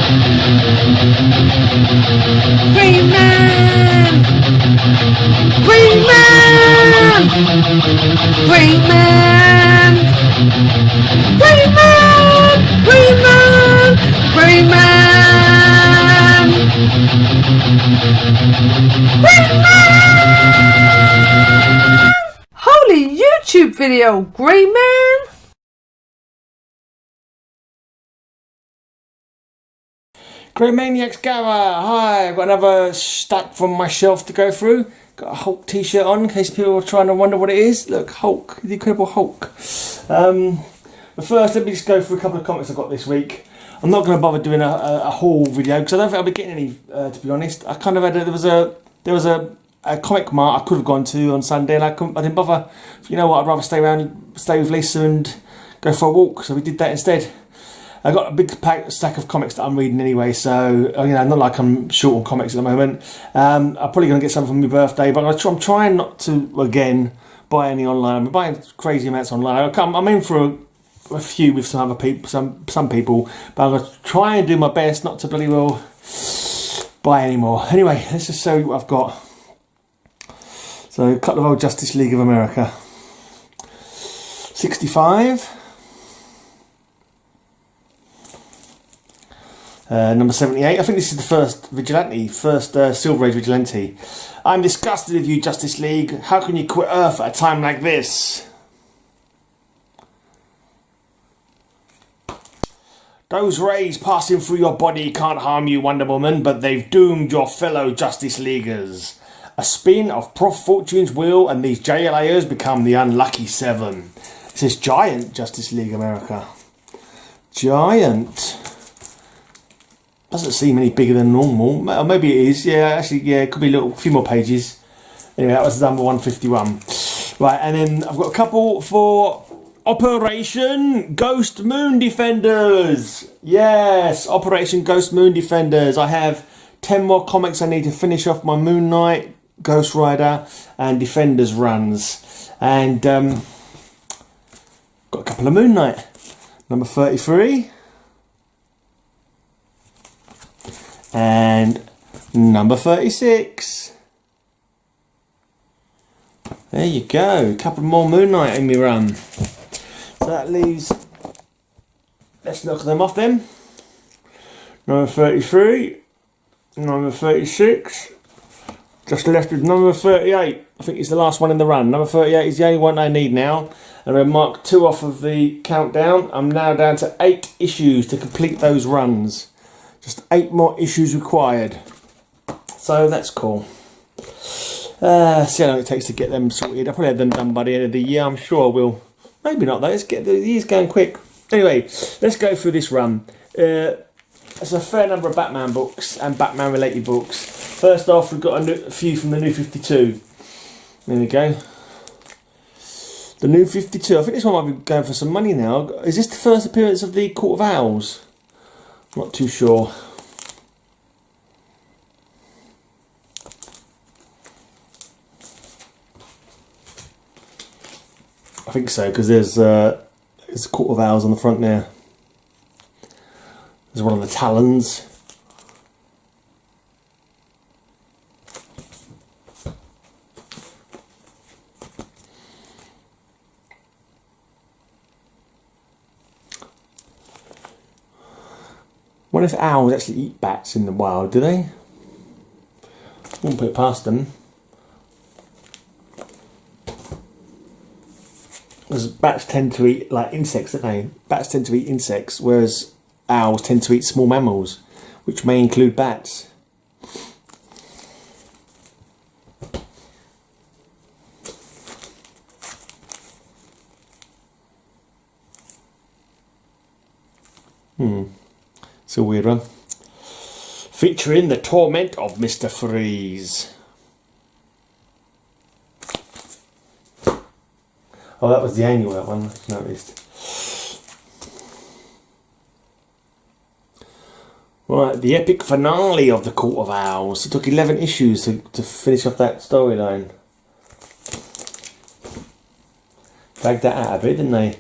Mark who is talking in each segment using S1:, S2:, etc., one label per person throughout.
S1: Greyman! Greyman! Greyman! Greyman! Greyman! Greyman! Greyman! Holy YouTube video, Greyman!
S2: Great Maniacs gather! Hi, I've got another stack from my shelf to go through. Got a Hulk t-shirt on in case people are trying to wonder what it is. Look, Hulk, the Incredible Hulk. But first, let me just go through a couple of comics I got this week. I'm not going to bother doing a haul video because I don't think I'll be getting any, to be honest. I kind of had there was a comic mart I could have gone to on Sunday and I didn't bother. You know what, I'd rather stay with Lisa and go for a walk, so we did that instead. I got a big stack of comics that I'm reading anyway, so not like I'm short on comics at the moment. I'm probably going to get some for my birthday, but I'm trying not to again buy any online. I'm buying crazy amounts online. I'm in for a few with some other people, some people, but I'm going to try and do my best not to bloody well buy any more. Anyway, let's just show you what I've got. So a couple of old Justice League of America, 65. Number 78. I think this is the first Silver Age Vigilante. I'm disgusted with you, Justice League. How can you quit Earth at a time like this? Those rays passing through your body can't harm you, Wonder Woman, but they've doomed your fellow Justice Leaguers. A spin of Prof Fortune's wheel and these JLAers become the unlucky seven. It says Giant Justice League America. Giant. Doesn't seem any bigger than normal. Or maybe it is. Yeah, actually, yeah, it could be a few more pages. Anyway, that was number 151. Right, and then I've got a couple for Operation Ghost Moon Defenders. Yes, Operation Ghost Moon Defenders. I have 10 more comics I need to finish off my Moon Knight, Ghost Rider, and Defenders runs. And got a couple of Moon Knight. Number 33. And number 36. There you go, a couple more Moon Knight in me run. So that leaves, let's knock them off then. Number 33, number 36, just left with number 38. I think it's the last one in the run. Number 38 is the only one I need now. And I'll mark 2 off of the countdown. I'm now down to 8 issues to complete those runs. Just 8 more issues required. So that's cool. See how long it takes to get them sorted. I'll probably have them done by the end of the year. I'm sure I will. Maybe not though. Let's get the year's going quick. Anyway, let's go through this run. There's a fair number of Batman books and Batman related books. First off, we've got a few from the New 52. There we go. The New 52. I think this one might be going for some money now. Is this the first appearance of the Court of Owls? Not too sure. I think so, because there's a Court of Owls on the front there. There's one of the Talons. I wonder if owls actually eat bats in the wild, do they? Wouldn't put it past them. Because bats tend to eat like insects, don't they? Bats tend to eat insects, whereas owls tend to eat small mammals, which may include bats. It's a weird one. Featuring the torment of Mr. Freeze. Oh, that was the annual, that one, I noticed. Right, the epic finale of the Court of Owls. It took 11 issues to finish off that storyline. Dragged that out a bit, didn't they?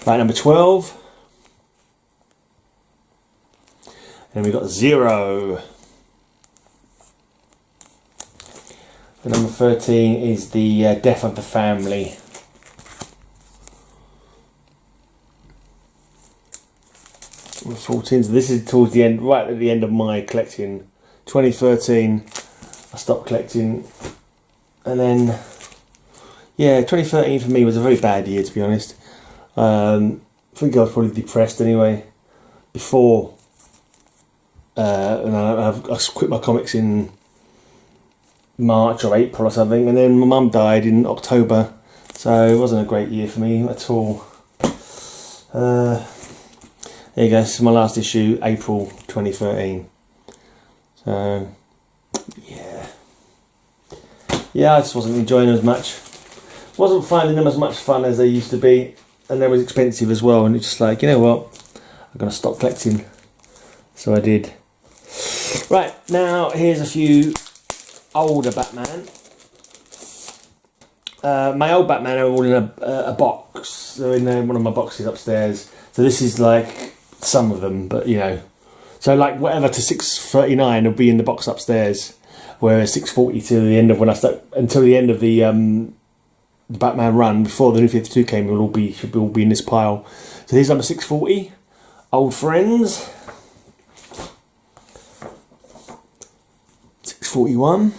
S2: Right, number 12. And we got 0. The number 13 is the death of the family. Number 14. So this is towards the end, right at the end of my collecting. 2013, I stopped collecting, and then yeah, 2013 for me was a very bad year, to be honest. I think I was probably depressed anyway. Before, and I quit my comics in March or April or something, and then my mum died in October, so it wasn't a great year for me at all. There you go, this is my last issue, April 2013. So yeah, I just wasn't enjoying them as much. Wasn't finding them as much fun as they used to be, and they was expensive as well, and it's just like, you know what, I'm gonna stop collecting. So I did. Right, now here's a few older Batman. My old Batman are all in a box. They're in one of my boxes upstairs. So this is like some of them, but you know. So like whatever to 639 will be in the box upstairs, whereas 640 to the end of when I start until the end of the Batman run before the New 52 came, should all be in this pile. So here's number 640, Old Friends. 641.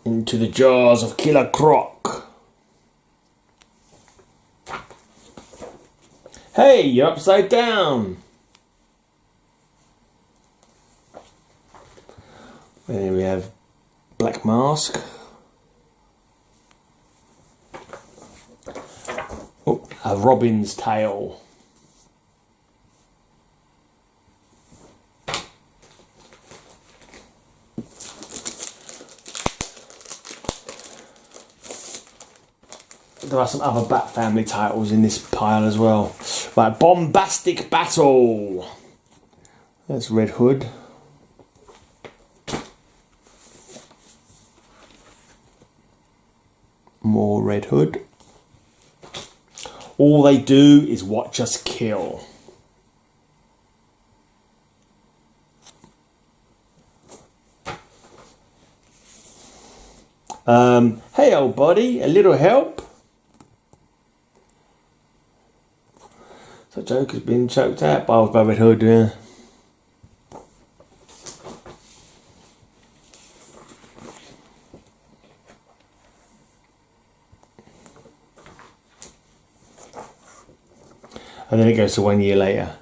S2: Into the Jaws of Killer Croc. Hey, you're upside down. And then we have Black Mask. Oh, a Robin's Tale. There are some other Bat Family titles in this pile as well. Right, Bombastic Battle. That's Red Hood. More Red Hood. All They Do Is Watch Us Kill. Hey old buddy, a little help? So Joker's been choked out by Red Hood, yeah. And then it goes to 1 year later.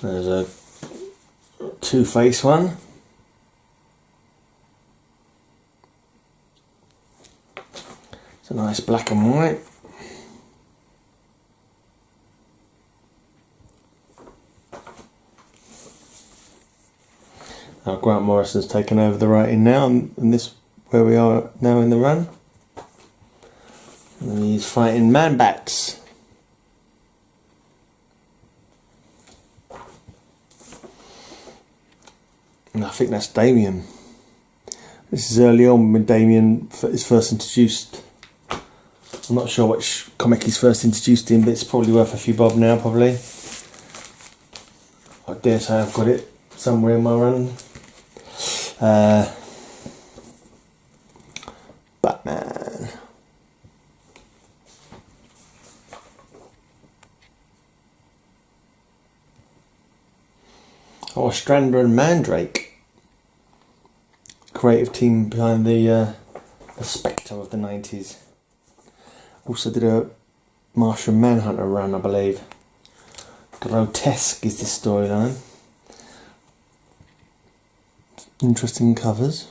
S2: There's a Two-Face one. It's a nice black and white. Now Grant Morrison's taken over the writing now, and this where we are now in the run. And he's fighting Man-Bats. And I think that's Damien. This is early on when Damien is first introduced. I'm not sure which comic he's first introduced in, but it's probably worth a few bob now, probably. I dare say I've got it somewhere in my run. Batman. Oh, Strander and Mandrake. Creative team behind the Spectre of the 90s. Also did a Martian Manhunter run, I believe. Grotesque is this storyline. Interesting covers.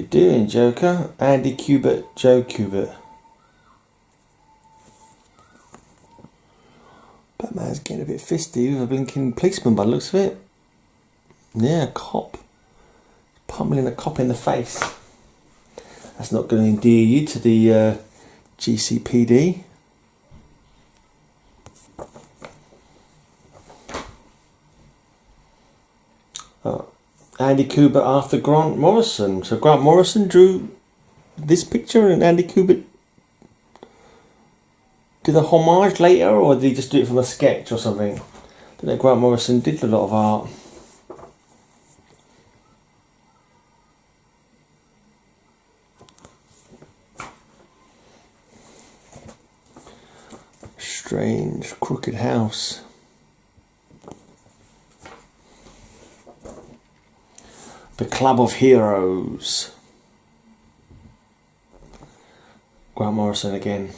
S2: you doing, Joker? Andy Kubert, Joe Kubert. Batman's getting a bit fisty with a blinking policeman by the looks of it. Yeah, a cop. Pummeling a cop in the face. That's not going to endear you to the GCPD. Andy Kubert after Grant Morrison. So Grant Morrison drew this picture and Andy Kubert did a homage later, or did he just do it from a sketch or something? I don't know, Grant Morrison did a lot of art. Strange, crooked house. The Club of Heroes. Grant Morrison again.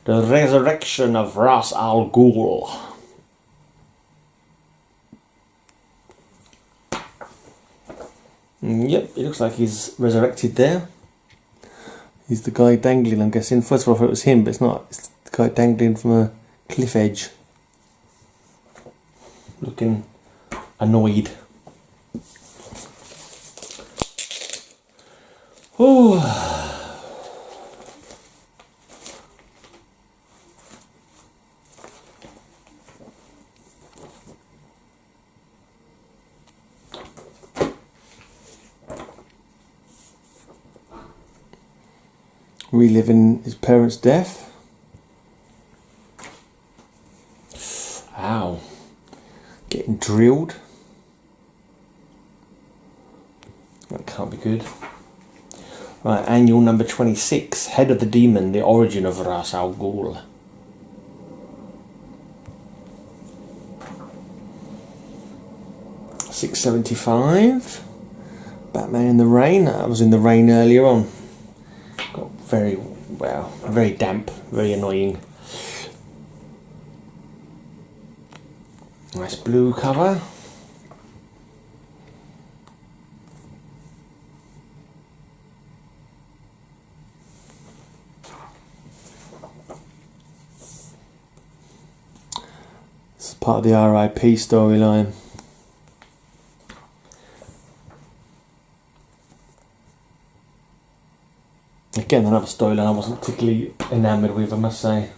S2: The Resurrection of Ra's al Ghul. Yep, it looks like he's resurrected there. He's the guy dangling, I'm guessing. First of all, I thought it was him, but it's not. It's the guy dangling from a cliff edge. Looking annoyed. Oh. Reliving his parents' death. Ow. Getting drilled. That can't be good. Right, annual number 26. Head of the Demon, the origin of Ra's al Ghul. $6.75. Batman in the Rain. I was in the rain earlier on. Got very damp, very annoying. Nice blue cover. This is part of the RIP storyline. Again, another storyline I wasn't particularly enamoured with, I must say.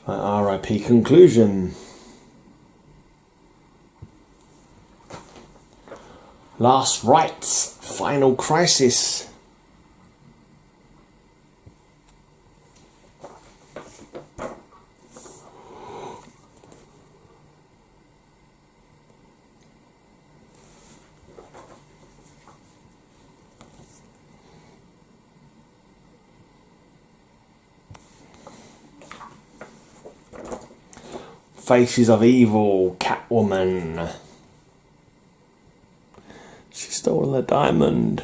S2: RIP conclusion. Last rites, final crisis. Faces of Evil, Catwoman. She stole a diamond.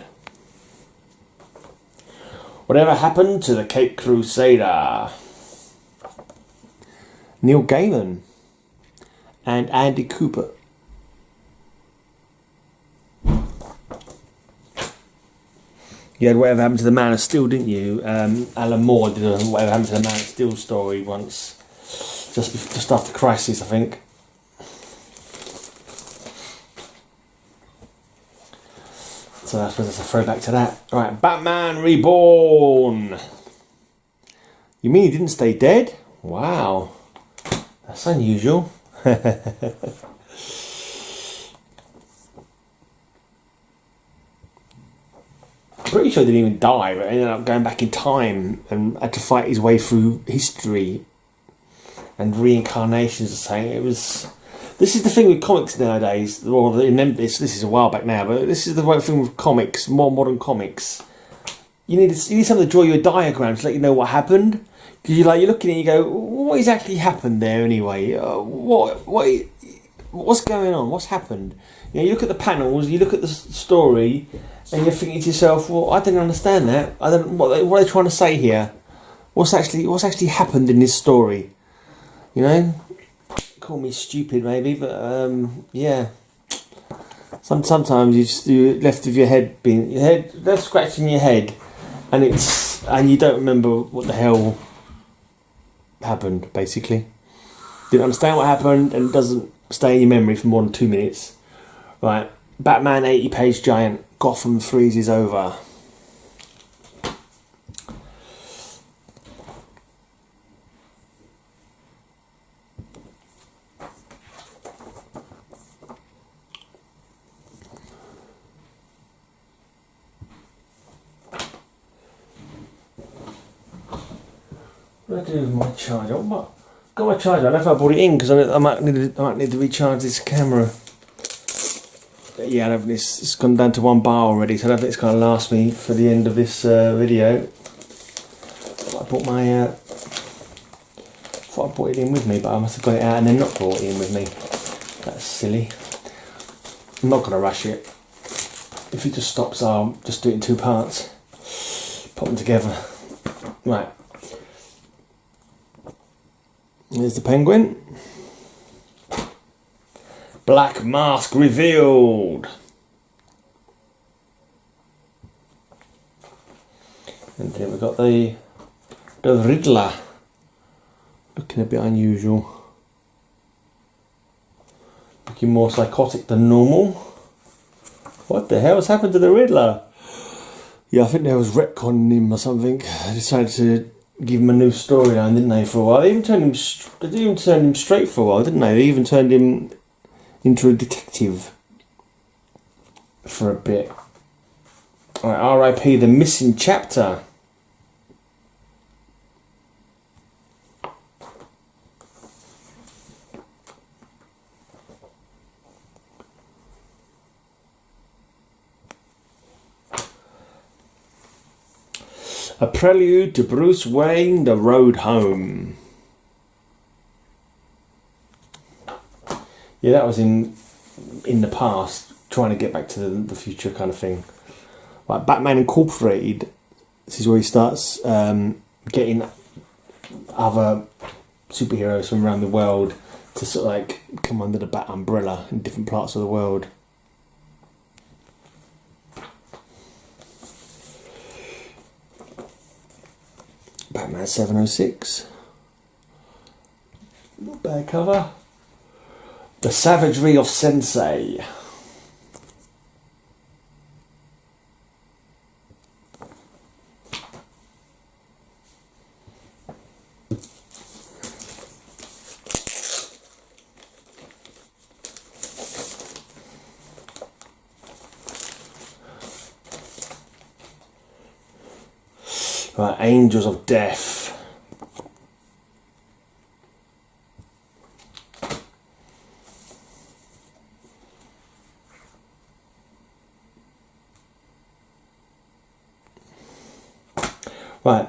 S2: Whatever happened to the Cape Crusader? Neil Gaiman and Andy Cooper. You had Whatever Happened to the Man of Steel, didn't you? Alan Moore did a Whatever Happened to the Man of Steel story once. Just after Crisis, I think. So I suppose that's a throwback to that. Right, Batman Reborn. You mean he didn't stay dead? Wow. That's unusual. Pretty sure he didn't even die, but ended up going back in time and had to fight his way through history and reincarnations or something. It was. This is the thing with comics nowadays. Well, this is a while back now, but this is the right thing with comics, more modern comics. You need something to draw you a diagram to let you know what happened. Because you're looking and you go, what exactly happened there anyway? What's going on? What's happened? You know, you look at the panels, you look at the story, and you're thinking to yourself, well, I didn't understand that. I don't. What are they trying to say here? What's actually happened in this story? You know, call me stupid maybe, but yeah. Sometimes you're left with your head left scratching your head, and you don't remember what the hell happened. Basically, didn't understand what happened, and it doesn't stay in your memory for more than 2 minutes. Right, Batman 80-page giant. Gotham freezes over. What do I do with my charger? What? Got my charger. I don't know if I brought it in because I might need to recharge this camera. Yeah, I don't think it's gone down to 1 bar already, so I don't think it's going to last me for the end of this video. I brought my. Thought I brought it in with me, but I must have got it out and then not brought it in with me. That's silly. I'm not going to rush it. If it just stops, I'll just do it in 2 parts. Put them together. Right. Here's the penguin. Black mask revealed. And then we've got the Riddler. Looking a bit unusual. Looking more psychotic than normal. What the hell has happened to the Riddler? Yeah, I think there was retconning him or something. They decided to give him a new storyline, didn't they, for a while? They even turned him straight for a while, didn't they? They even turned him into a detective for a bit. Alright, R.I.P. the missing chapter. A prelude to Bruce Wayne, The Road Home. Yeah, that was in the past, trying to get back to the future kind of thing. Like Batman Incorporated, this is where he starts getting other superheroes from around the world to sort of like come under the Bat umbrella in different parts of the world. Batman 706. Not bad cover. The Savagery of Sensei. Right, Angels of Death. Right,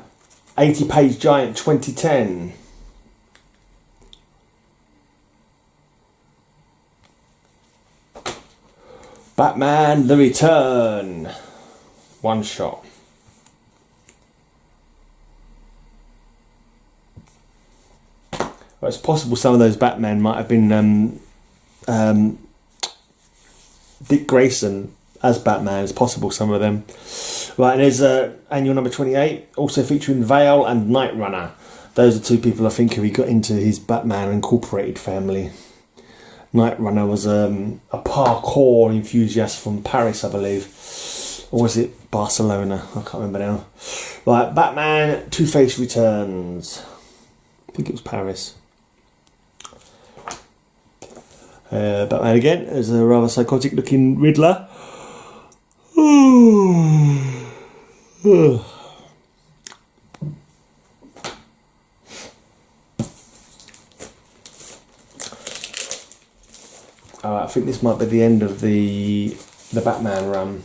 S2: 80-page giant 2010. Batman The Return. One shot. Well, it's possible some of those Batman might have been Dick Grayson as Batman. It's possible some of them. Right, and there's annual number 28, also featuring Vale and Night Runner. Those are 2 people I think who he got into his Batman Incorporated family. Night Runner was a parkour enthusiast from Paris, I believe. Or was it Barcelona? I can't remember now. Right, Batman Two-Face Returns. I think it was Paris. Batman again as a rather psychotic looking Riddler. I think this might be the end of the Batman run.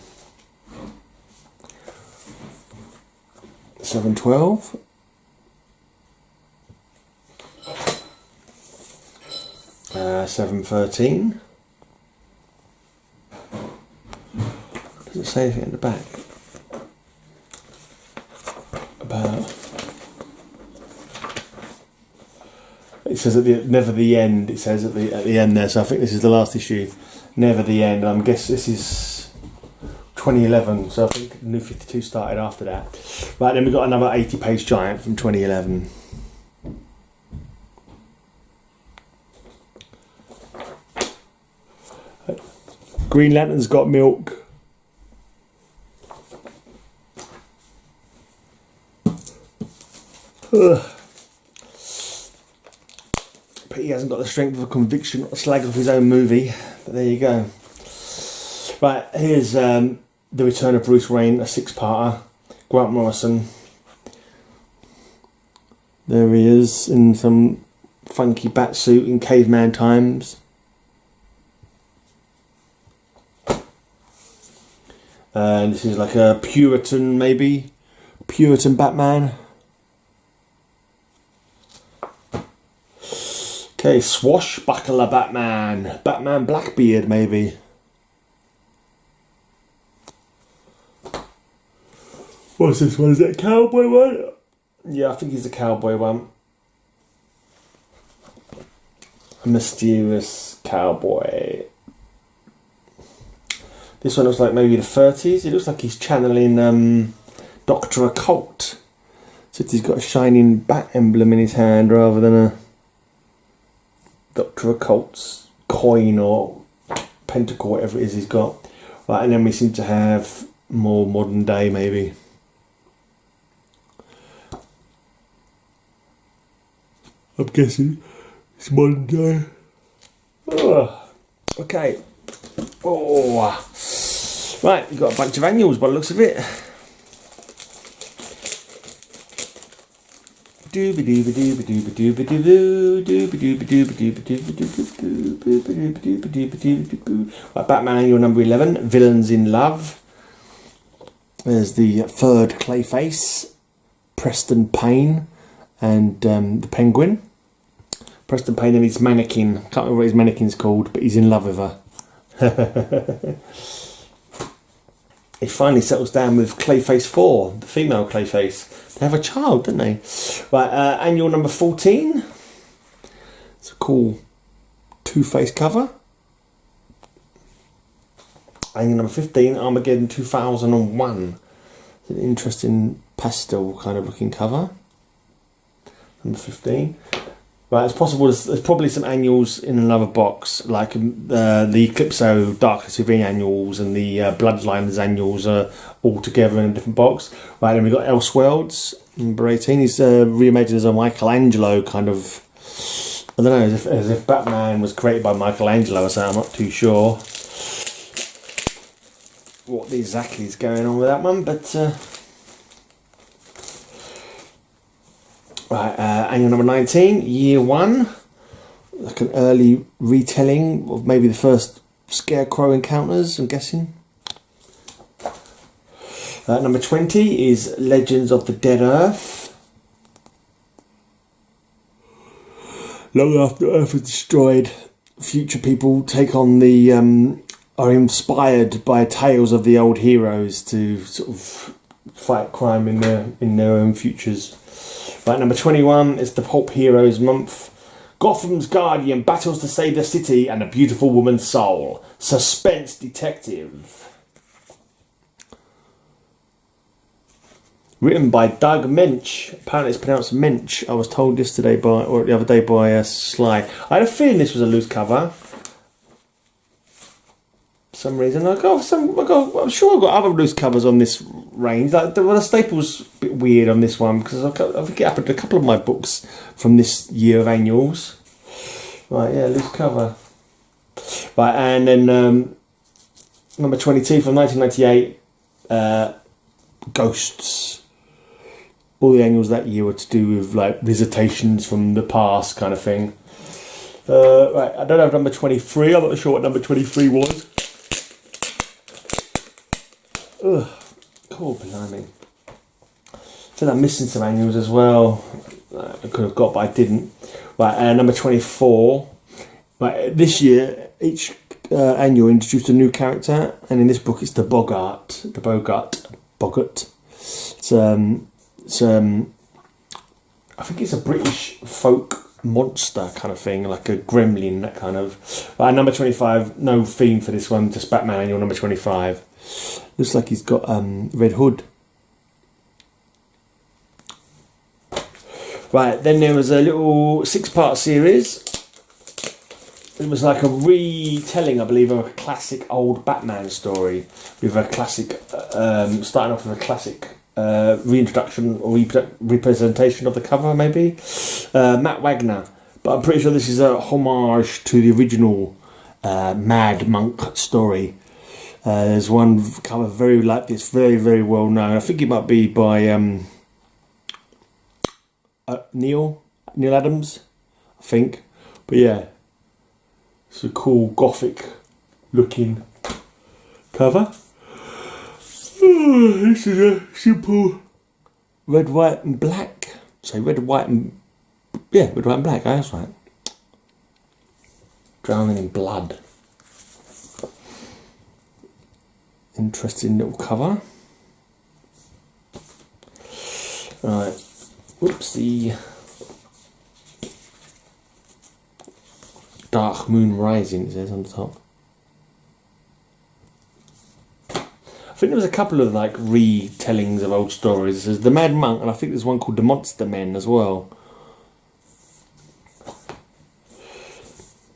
S2: 712. 713. Does it say anything in the back about? It says never the end. It says at the end there. So I think this is the last issue. Never the end. I'm guessing this is 2011. So I think New 52 started after that. Right, then we've got another 80-page giant from 2011. Green Lantern's got milk. Ugh. But he hasn't got the strength of a conviction or slag off his own movie. But there you go. Right, here's The Return of Bruce Wayne, a 6-parter. Grant Morrison. There he is in some funky bat suit in caveman times. And this is like a Puritan, maybe. Puritan Batman. Okay, Swashbuckler Batman. Batman Blackbeard, maybe. What's this one? Is it a cowboy one? Yeah, I think he's a cowboy one. A mysterious cowboy. This one looks like maybe the 30s. It looks like he's channeling Dr. Occult. Except he's got a shining bat emblem in his hand rather than a Dr. Occult's coin or pentacle, whatever it is he's got. Right, and then we seem to have more modern day maybe. I'm guessing it's modern day. Oh, okay. Oh, right, we've got a bunch of annuals by the looks of it. Right, Batman annual number 11, Villains in Love. There's the third Clayface, Preston Payne, and the Penguin. Preston Payne and his mannequin. Can't remember what his mannequin's called, but he's in love with her. He finally settles down with Clayface 4, the female Clayface. They have a child, don't they? Right, annual number 14. It's a cool Two-Face cover. Annual number 15, Armageddon 2001. It's an interesting pastel kind of looking cover. Number 15. Right, it's possible there's probably some annuals in another box, like the Eclipso Dark Sylvain annuals and the Bloodlines annuals are all together in a different box. Right, then we've got Elseworlds, number 18. He's reimagined as a Michelangelo kind of, I don't know, as if Batman was created by Michelangelo or something. I'm not too sure what exactly is going on with that one, but... Right, annual number 19, year 1, like an early retelling of maybe the first Scarecrow encounters, I'm guessing. Number 20 is Legends of the Dead Earth. Long after Earth is destroyed, future people take on the, are inspired by tales of the old heroes to sort of fight crime in their own futures. Right, number 21 is the Pulp Heroes month. Gotham's Guardian battles to save the city and a beautiful woman's soul. Suspense detective. Written by Doug Mensch. Apparently it's pronounced Mensch. I was told yesterday or the other day by Sly. I had a feeling this was a loose cover. For some reason, I'm sure I've got other loose covers on this range. Like the staple's a bit weird on this one because I think it happened to a couple of my books from this year of annuals. Right, yeah, loose cover. Right, and then number 22 from 1998, Ghosts. All the annuals that year were to do with like visitations from the past kind of thing. Right, I don't have number 23. I'm not sure what number 23 was. Ugh, cool, blimey. I think I'm missing some annuals as well. I could have got, but I didn't. Right, number 24 But this year, each annual introduced a new character, and in this book, it's the Boggart. It's I think it's a British folk monster kind of thing, like a gremlin, that kind of. But number 25, no theme for this one, just Batman annual number 25. Looks like he's got Red Hood. Right, then there was a little 6-part series. It was like a retelling, I believe, of a classic old Batman story, with a classic, starting off with a classic reintroduction or representation of the cover, maybe. Matt Wagner. But I'm pretty sure this is a homage to the original Mad Monk story. There's one cover very like this, very, very well known. I think it might be by Neil Adams, I think. But yeah, it's a cool gothic looking cover. This is a simple red, white and black. So red, white and black, that's right. Drowning in blood. Interesting little cover. Right. Whoopsie. Dark Moon Rising, it says on the top. I think there was a couple of like retellings of old stories. There's the Mad Monk, and I think there's one called the Monster Men as well.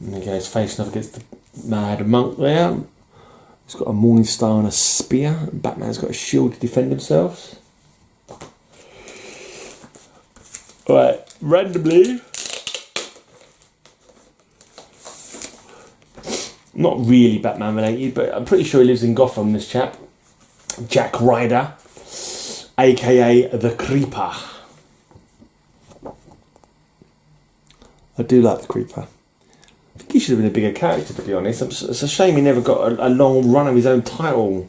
S2: And there goes facing up against the Mad Monk there. He's got a Morning Star and a spear. Batman's got a shield to defend himself. Right, randomly. Not really Batman related, but I'm pretty sure he lives in Gotham, this chap. Jack Ryder, aka the Creeper. I do like the Creeper. I think he should have been a bigger character, to be honest. It's a shame he never got a long run of his own title.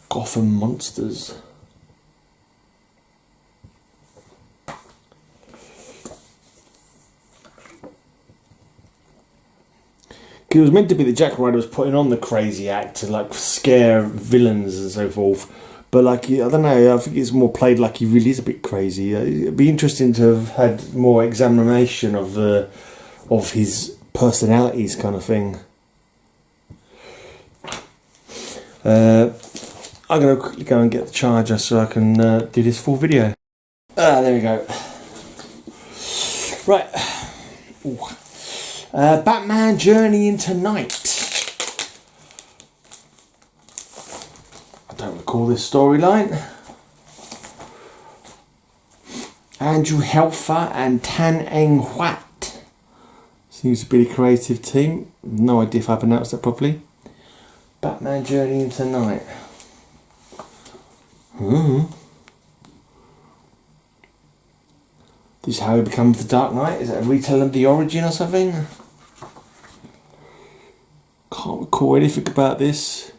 S2: Gotham Monsters. It was meant to be that Jack Ryder was putting on the crazy act to like scare villains and so forth, but like I don't know, I think it's more played like he really is a bit crazy. It'd be interesting to have had more examination of his personalities, kind of thing. I'm gonna quickly go and get the charger so I can do this full video. There we go. Right. Ooh. Batman Journey into Night. I don't recall this storyline. Andrew Helfer and Tan Eng Huat. Seems to be the creative team. No idea if I pronounced that properly. Batman Journey into Night. This is how he becomes the Dark Knight? Is it a retelling of the origin or something? Can't recall anything about this.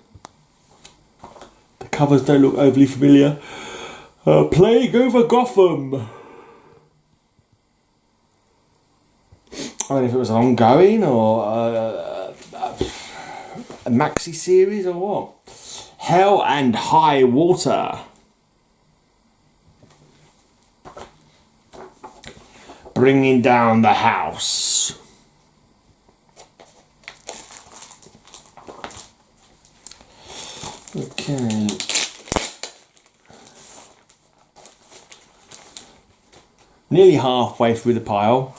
S2: The covers don't look overly familiar. Plague over Gotham. I don't know if it was an ongoing or a maxi series or what. Hell and High Water. Bringing down the house. Okay. Nearly halfway through the pile.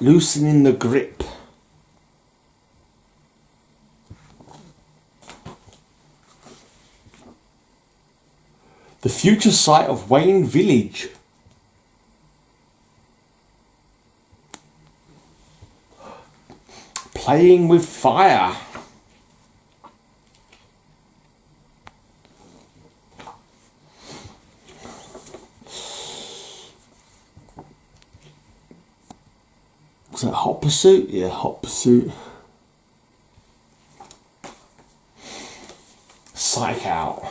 S2: Loosening the grip. The future site of Wayne Village. Playing with fire. Was that Hot Pursuit? Yeah, Hot Pursuit. Psych Out.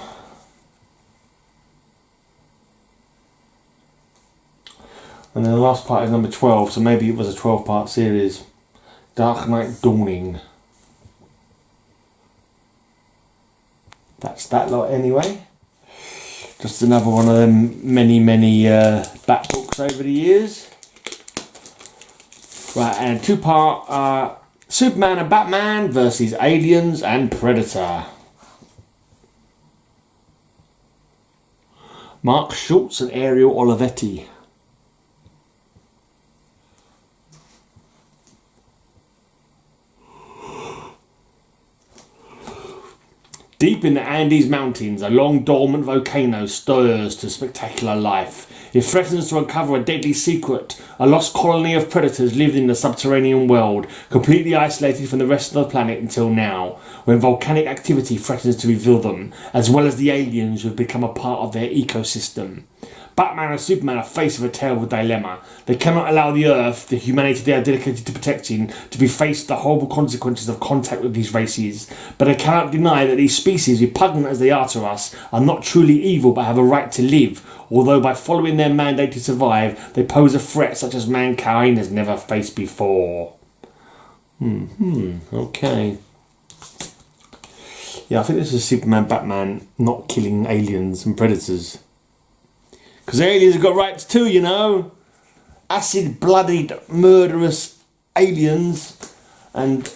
S2: And then the last part is number 12, so maybe it was a 12-part series. Dark Knight Dawning. That's that lot anyway. Just another one of them many Bat books over the years. Right, and 2-part Superman and Batman versus Aliens and Predator. Mark Schultz and Ariel Olivetti. Deep in the Andes Mountains, a long dormant volcano stirs to spectacular life. It threatens to uncover a deadly secret. A lost colony of predators lived in the subterranean world, completely isolated from the rest of the planet until now, when volcanic activity threatens to reveal them, as well as the aliens who have become a part of their ecosystem. Batman and Superman are faced with a terrible dilemma. They cannot allow the Earth, the humanity they are dedicated to protecting, to be faced with the horrible consequences of contact with these races. But they cannot deny that these species, repugnant as they are to us, are not truly evil but have a right to live, although by following their mandate to survive, they pose a threat such as mankind has never faced before. Okay. Yeah, I think this is Superman, Batman not killing aliens and predators. Because aliens have got rights too, you know. Acid-blooded, murderous aliens and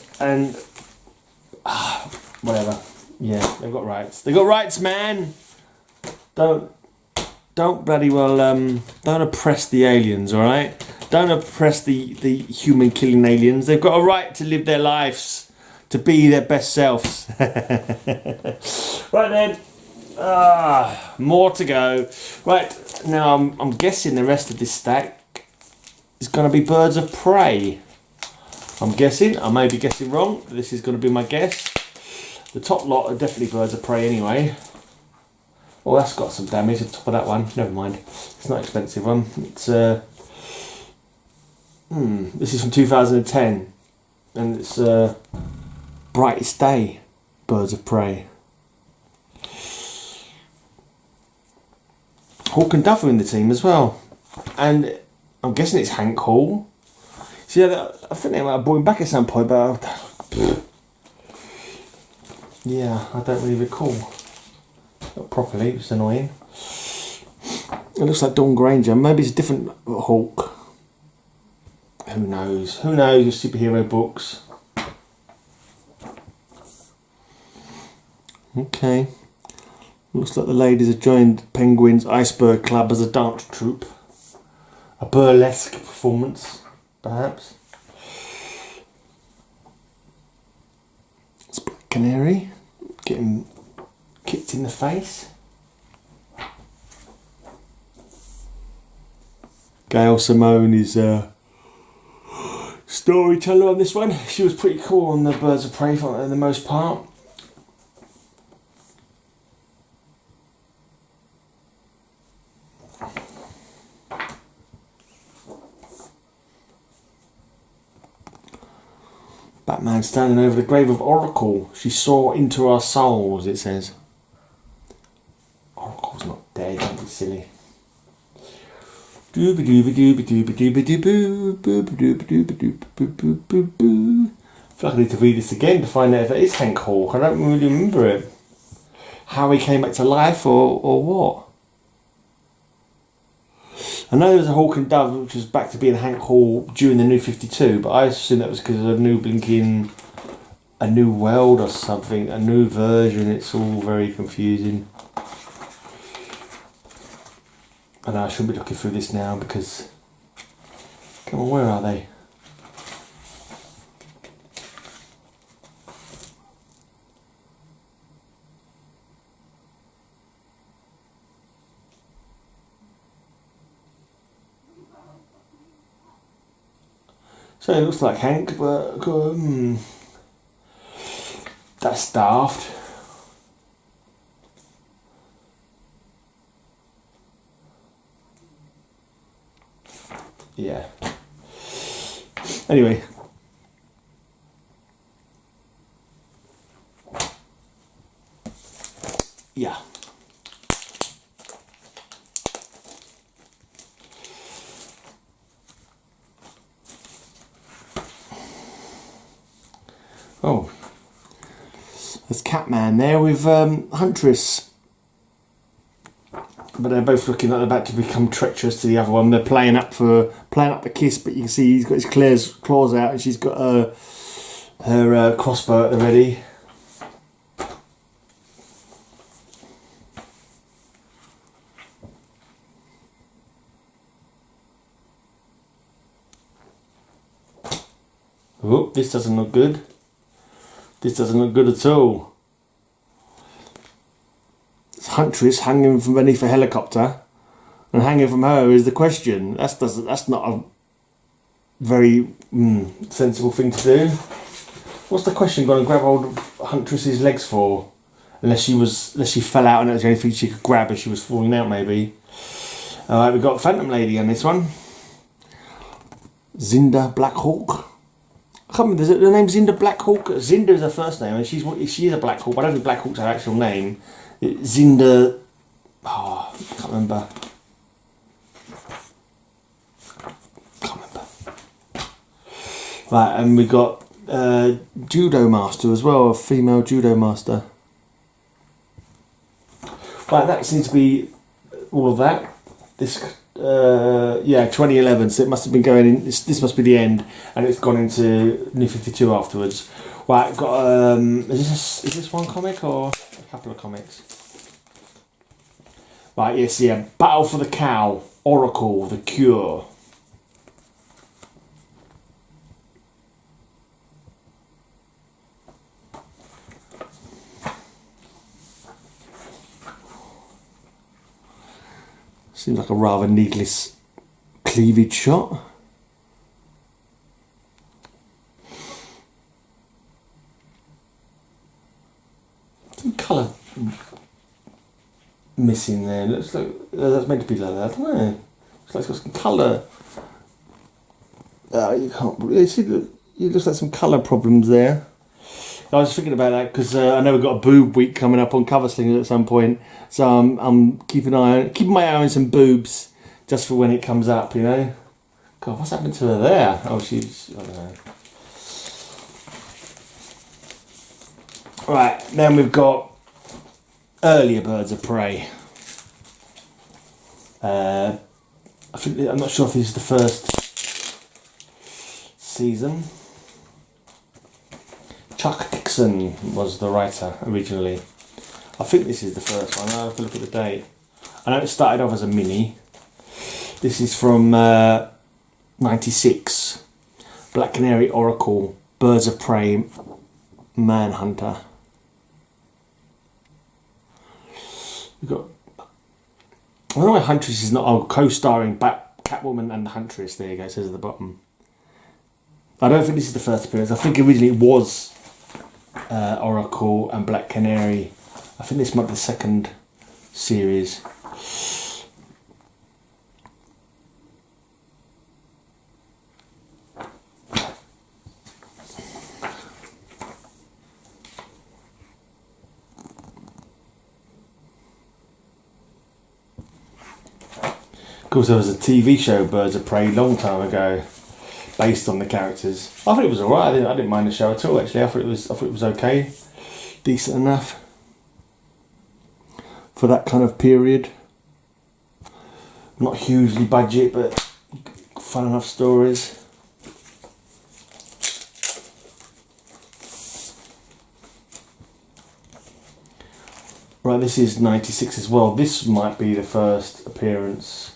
S2: whatever. Yeah, they've got rights. They've got rights, man. Don't bloody well don't oppress the aliens, all right? Don't oppress the human killing aliens. They've got a right to live their lives, to be their best selves. Right then. More to go. Right, now I'm guessing the rest of this stack is going to be Birds of Prey. I'm guessing, I may be guessing wrong, but this is going to be my guess. The top lot are definitely Birds of Prey anyway. Oh, that's got some damage on top of that one. Never mind, it's not an expensive one. It's this is from 2010 and it's Brightest Day, Birds of Prey. Hawk and Duff are in the team as well, and I'm guessing it's Hank Hall. So yeah, I think they might have brought him back at some point, but yeah, I don't really recall. Not properly, it's annoying. It looks like Dawn Granger. Maybe it's a different Hawk. Who knows? Who knows with superhero books? Okay. Looks like the ladies have joined Penguin's Iceberg Club as a dance troupe. A burlesque performance, perhaps. It's Black Canary getting kicked in the face. Gail Simone is a storyteller on this one. She was pretty cool on the Birds of Prey for the most part. Batman standing over the grave of Oracle. She saw into our souls, it says. Oracle's not dead, don't be silly. I feel like I need to read this again to find out if it is Hank Hawk. I don't really remember it. How he came back to life or what. I know there was a Hawk and Dove which was back to being Hank Hall during the New 52, but I assume that was because of a new blinking, a new world or something, a new version. It's all very confusing. I know I shouldn't be looking through this now because, come on, where are they? So it looks like Hank, but that's daft. Yeah. Anyway. Yeah. Oh, there's Catman there with Huntress. But they're both looking like they're about to become treacherous to the other one. They're playing up the kiss, but you can see he's got his claws out and she's got her crossbow at the ready. Oh, this doesn't look good. This doesn't look good at all. It's Huntress hanging from beneath a helicopter, and hanging from her is the question. That's not a very sensible thing to do. What's the question going to grab hold of Huntress's legs for? Unless she fell out and it was the only thing she could grab as she was falling out, maybe. Alright, we've got Phantom Lady on this one. Zinda Blackhawk. I can't remember, is it the name Zinda Blackhawk? Zinda is her first name, and she is a Blackhawk, but I don't think Blackhawk's her actual name. Zinda... Oh, I can't remember. Right, and we got Judo Master as well, a female Judo Master. Right, that seems to be all of that. This, yeah, 2011, so it must have been going in, this must be the end, and it's gone into New 52 afterwards. Right, got, is this one comic or a couple of comics? Right, yes, yeah, Battle for the Cow, Oracle, The Cure. Seems like a rather needless cleavage shot. Some colour missing there. Looks like that's meant to be like that. I don't know. Looks like it's got some colour. You can't really see. It looks like some colour problems there. I was thinking about that because I know we've got a boob week coming up on Cover Slingers at some point, so I'm keeping my eye on some boobs just for when it comes up, you know. God, what's happened to her there? Oh, she's, I don't know. Right, then we've got earlier Birds of Prey. I'm not sure if this is the first season. Chuck Dixon was the writer originally. I think this is the first one. I'll have to look at the date. I know it started off as a mini. This is from 96. Black Canary, Oracle, Birds of Prey, Manhunter. We've got... I don't know why Huntress is not co-starring Catwoman and the Huntress. There you go, it says at the bottom. I don't think this is the first appearance. I think originally it was Oracle and Black Canary. I think this might be the second series. Of course, there was a TV show, Birds of Prey, long time ago, based on the characters. I thought it was alright. I didn't mind the show at all. Actually, I thought it was okay, decent enough for that kind of period. Not hugely budget, but fun enough stories. Right, this is 96 as well. This might be the first appearance.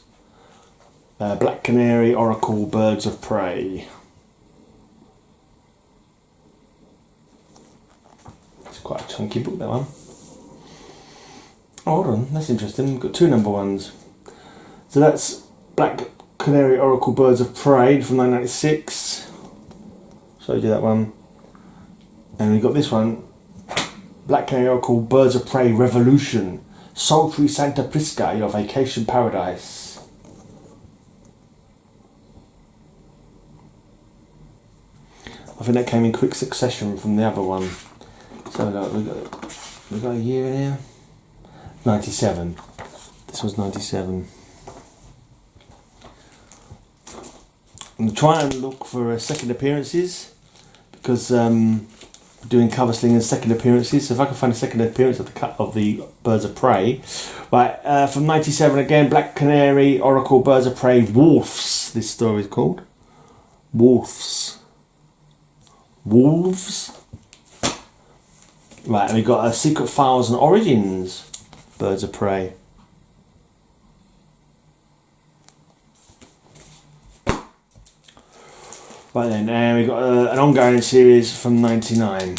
S2: Black Canary, Oracle, Birds of Prey. It's quite a chunky book, that one. Oh, hold on, that's interesting. We've got two number ones. So that's Black Canary, Oracle, Birds of Prey from 1996. Showed you that one. And we've got this one. Black Canary, Oracle, Birds of Prey, Revolution. Sultry Santa Prisca, your vacation paradise. I think that came in quick succession from the other one. So look, we got a year in here. 97. This was 97. I'm trying to look for second appearances because doing cover slingers second appearances. So if I can find a second appearance of the Birds of Prey, right? From '97 again, Black Canary, Oracle, Birds of Prey, Wolves. This story is called Wolves. Wolves. Right, and we got Secret Files and Origins, Birds of Prey. Right then, and we got an ongoing series from '99.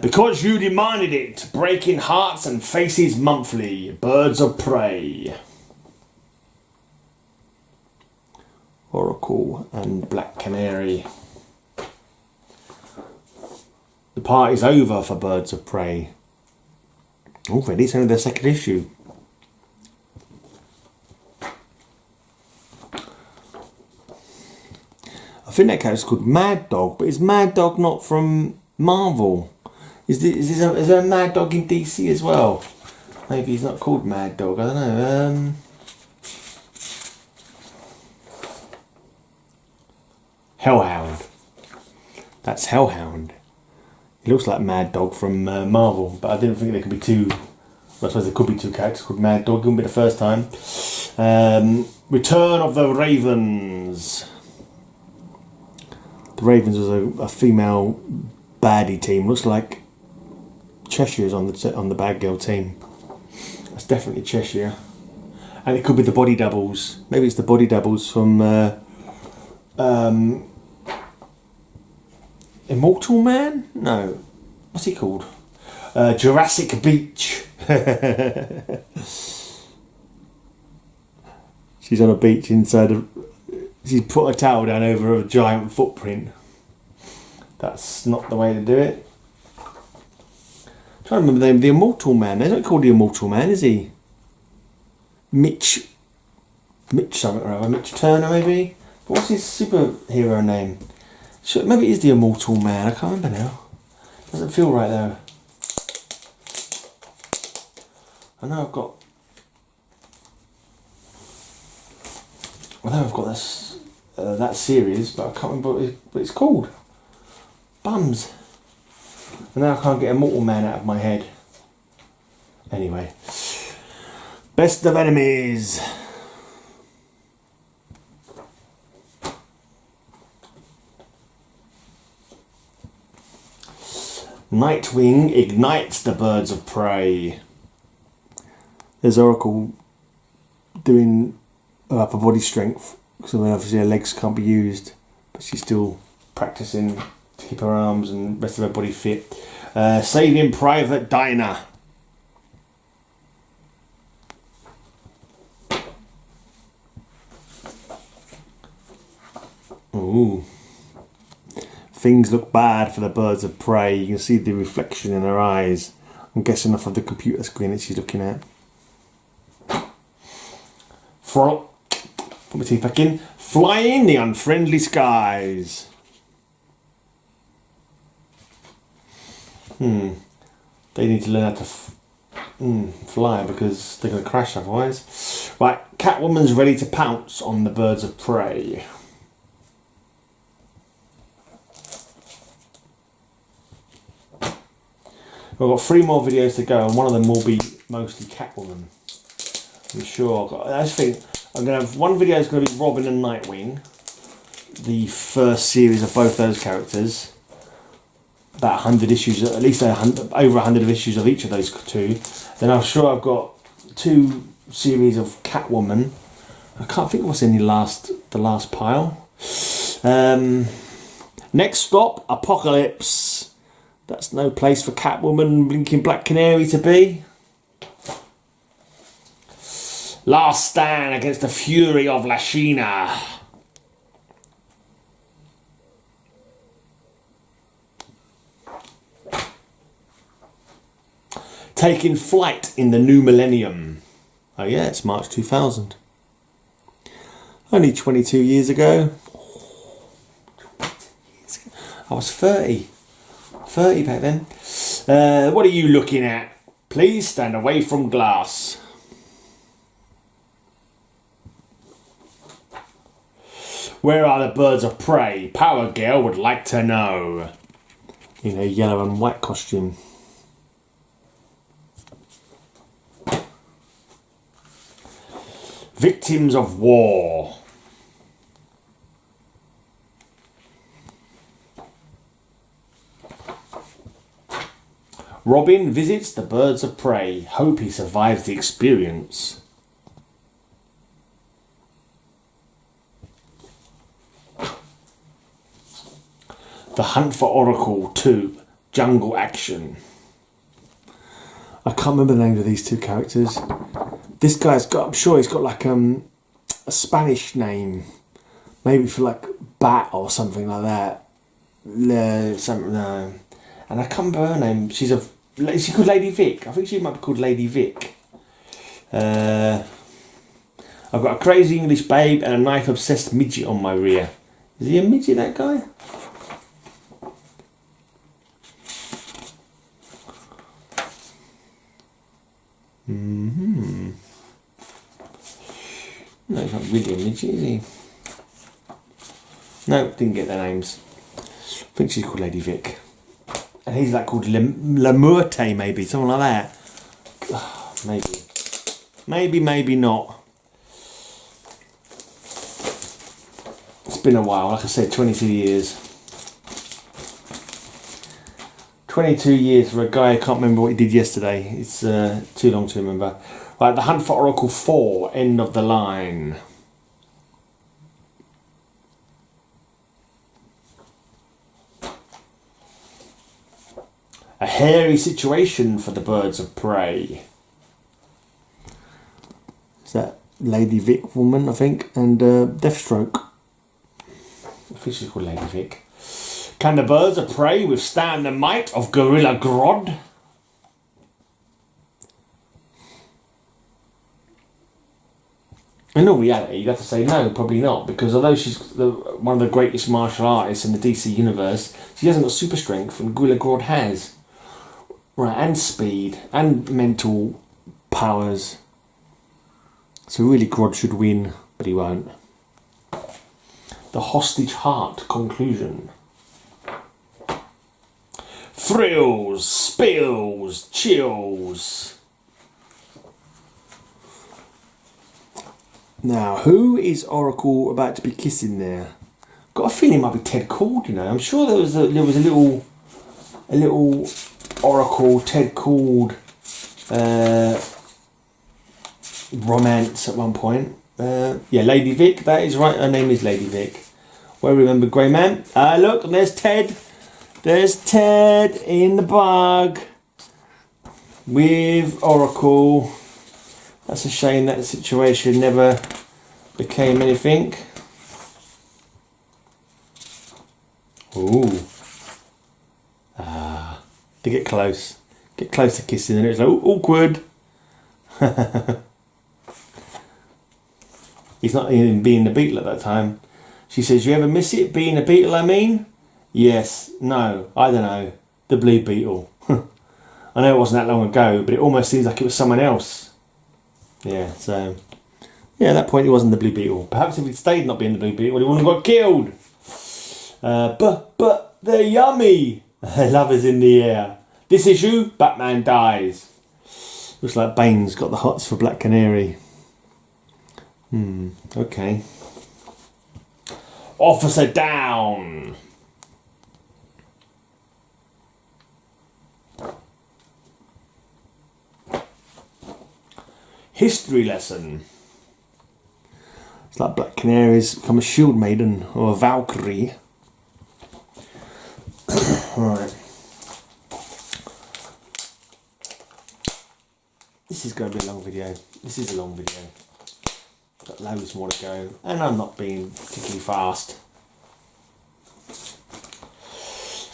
S2: Because you demanded it, Breaking Hearts and Faces Monthly, Birds of Prey. Oracle and Black Canary. The party's over for Birds of Prey. Already, it's only their second issue. I think that character's called Mad Dog, but is Mad Dog not from Marvel? Is there a Mad Dog in DC as well? Maybe he's not called Mad Dog, I don't know. Hellhound. That's Hellhound. He looks like Mad Dog from Marvel, but I didn't think there could be two. Well, I suppose there could be two characters called Mad Dog. It wouldn't be the first time. Return of the Ravens. The Ravens was a female baddie team. Looks like Cheshire's on the bad girl team. That's definitely Cheshire. And it could be the body doubles. Maybe it's the body doubles from Immortal Man? No. What's he called? Jurassic Beach. She's on a beach inside of... She's put a towel down over a giant footprint. That's not the way to do it. I'm trying to remember the name. The Immortal Man. He's not called the Immortal Man, is he? Mitch something or other. Mitch Turner, maybe? But what's his superhero name? Maybe it is the Immortal Man. I can't remember now. Doesn't feel right though. I know I've got this that series, but I can't remember what it's called. Bums. And now I can't get Immortal Man out of my head. Anyway, Best of Enemies. Nightwing ignites the Birds of Prey. There's Oracle doing upper body strength, because obviously her legs can't be used, but she's still practicing to keep her arms and rest of her body fit. Saving Private Dinah. Ooh. Things look bad for the Birds of Prey. You can see the reflection in her eyes. I'm guessing off of the computer screen that she's looking at. Put my teeth back in. Flying the Unfriendly Skies. They need to learn how to fly, because they're going to crash otherwise. Right, Catwoman's ready to pounce on the Birds of Prey. We've got 3 more videos to go, and one of them will be mostly Catwoman. I'm sure. I just think I'm going to have one video is going to be Robin and Nightwing, the first series of both those characters. About 100 issues, at least over 100 of issues of each of those two. Then I'm sure I've got 2 series of Catwoman. I can't think of what's in the last pile. Next stop, Apocalypse. That's no place for Catwoman, Blinking Black Canary to be. Last stand against the fury of Lashina. Taking flight in the new millennium. Oh yeah, it's March 2000. Only 22 years ago. I was 30. 30 back then. What are you looking at? Please stand away from glass. Where are the birds of prey? Power Girl would like to know. In a yellow and white costume. Victims of war. Robin visits the birds of prey. Hope he survives the experience. The Hunt for Oracle 2. Jungle Action. I can't remember the names of these two characters. This guy's got, I'm sure he's got like a Spanish name. Maybe for like Bat or something like that. No. And I can't remember her name. Is she called Lady Vic? I think she might be called Lady Vic. I've got a crazy English babe and a knife-obsessed midget on my rear. Is he a midget, that guy? No, he's not really a midget, is he? No, didn't get their names. I think she's called Lady Vic. And he's like called Lamurte, maybe, something like that. Maybe not. It's been a while, like I said, 22 years. 22 years for a guy I can't remember what he did yesterday. It's too long to remember. Right, The Hunt for Oracle 4, end of the line. A hairy situation for the birds of prey. Is that Lady Vic woman, I think, and Deathstroke. I think she's called Lady Vic. Can the birds of prey withstand the might of Gorilla Grodd? In all reality, you'd have to say no, probably not, because although she's one of the greatest martial artists in the DC universe, she hasn't got super strength, and Gorilla Grodd has. Right, and speed, and mental powers. So really Grodd should win, but he won't. The Hostage Heart conclusion. Thrills, spills, chills. Now, who is Oracle about to be kissing there? Got a feeling it might be Ted Cord, you know. I'm sure there was a little Oracle Ted Cord romance at one point. Yeah, Lady Vic, that is right. Her name is Lady Vic. Well remembered, Grey Man. Look, there's Ted. There's Ted in the bug with Oracle. That's a shame that situation never became anything. Ooh. They get close. Get close to kissing and it's like, awkward. He's not even being the beetle at that time. She says, you ever miss it being a beetle, I mean? Yes. No. I don't know. The Blue Beetle. I know it wasn't that long ago, but it almost seems like it was someone else. Yeah, so... yeah, at that point he wasn't the Blue Beetle. Perhaps if he'd stayed not being the Blue Beetle, he wouldn't have got killed. But they're yummy. Love is in the air. This issue, Batman dies. Looks like Bane's got the hots for Black Canary. Okay. Officer down. History lesson. It's like Black Canary's become a shield maiden or a Valkyrie. Right. This is going to be a long video. This is a long video. Got loads more to go, and I'm not being particularly fast.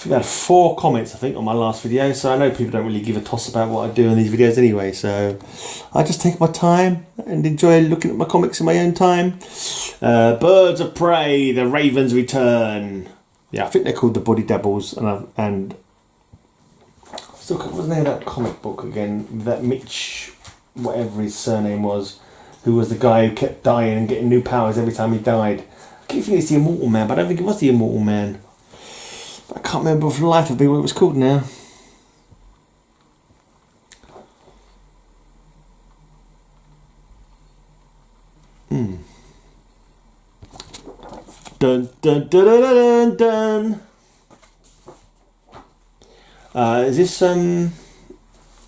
S2: I had 4 comments, I think, on my last video, so I know people don't really give a toss about what I do in these videos anyway, so I just take my time and enjoy looking at my comics in my own time. Birds of Prey, The Ravens Return. Yeah, I think they're called the Body Doubles, and Still, wasn't there that comic book again? That Mitch, whatever his surname was, who was the guy who kept dying and getting new powers every time he died. I keep thinking it's the Immortal Man, but I don't think it was the Immortal Man. But I can't remember for the life of me what it was called now. Dun dun dun dun dun dun. Is this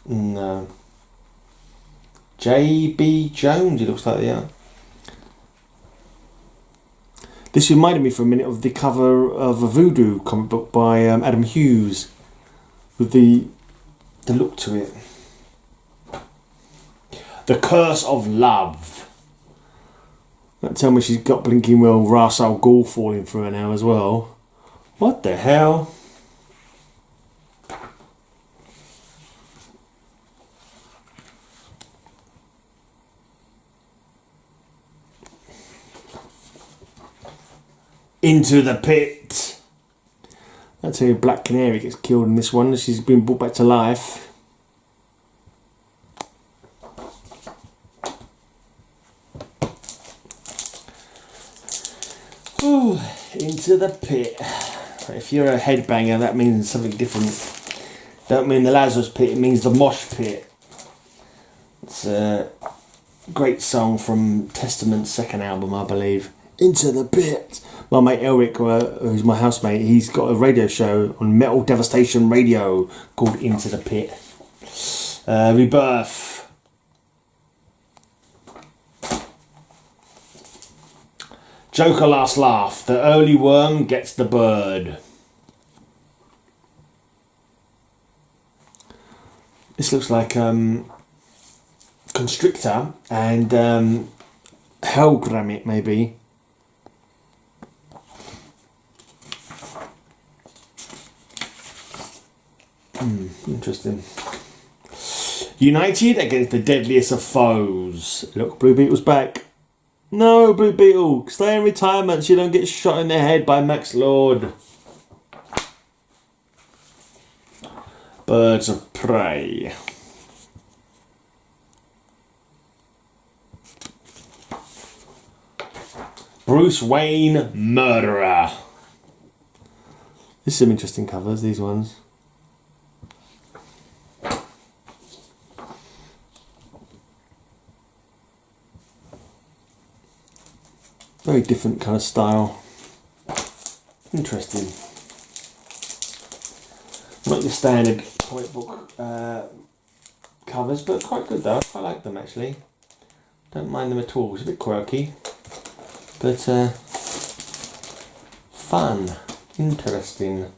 S2: no. J.B. Jones, it looks like, yeah. This reminded me for a minute of the cover of a Voodoo comic book by Adam Hughes, with the look to it. The Curse of Love. Don't tell me she's got blinking well Ra's al Ghul falling through her now as well. What the hell? Into the pit. That's how Black Canary gets killed in this one. She's been brought back to life. Ooh, into the pit. If you're a headbanger, that means something different. Don't mean the Lazarus pit, it means the mosh pit. It's a great song from Testament's second album, I believe. Into the pit. My mate Elric, who's my housemate, he's got a radio show on Metal Devastation Radio called Into the Pit. Rebirth. Joker Last Laugh. The early worm gets the bird. This looks like Constrictor and Hellgrammet maybe. Interesting. United against the deadliest of foes. Look, Blue Beetle's back. No, Blue Beetle, stay in retirement so you don't get shot in the head by Max Lord. Birds of Prey. Bruce Wayne Murderer. There's some interesting covers, these ones. Very different kind of style. Interesting. Not your standard comic book covers, but quite good though. I quite like them actually. Don't mind them at all. It's a bit quirky, but fun, interesting.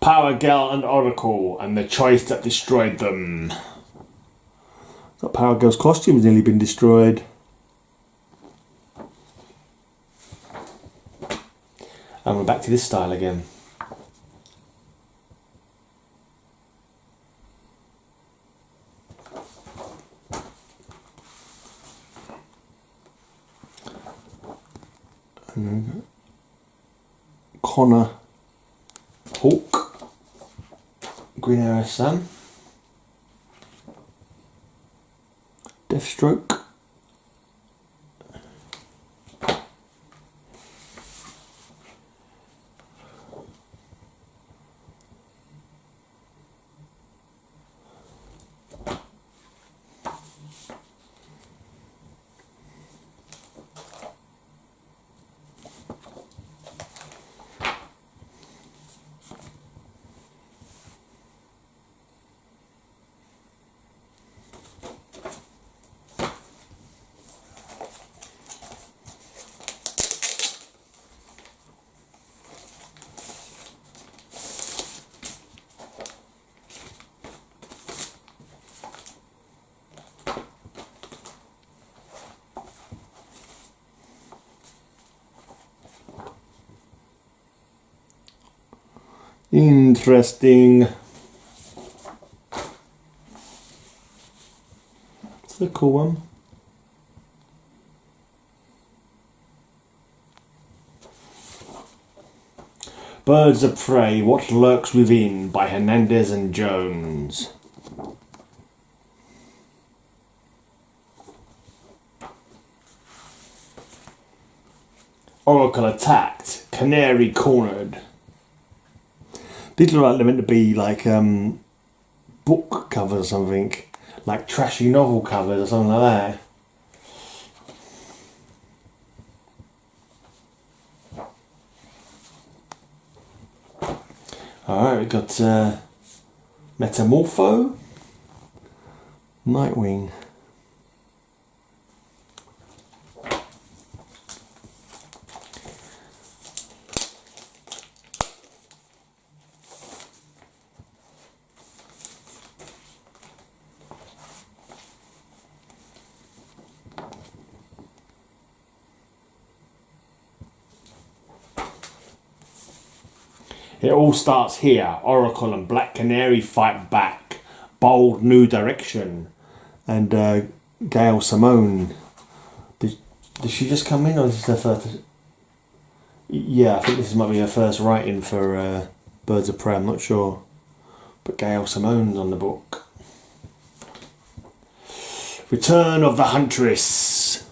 S2: Power Girl and Oracle, and the choice that destroyed them. That Power Girl's costume has nearly been destroyed. And we're back to this style again. Connor Hawk. Green Arrow Sam. Deathstroke. Interesting. a cool one. Birds of Prey, What Lurks Within by Hernandez and Jones. Oracle Attacked, Canary Cornered. These look like they're meant to be like book covers or something. Like trashy novel covers or something like that. Alright, we've got Metamorpho, Nightwing. It all starts here. Oracle and Black Canary fight back. Bold new direction. And Gail Simone. Did she just come in, or is this her first? Yeah, I think this might be her first writing for Birds of Prey. I'm not sure. But Gail Simone's on the book. Return of the Huntress.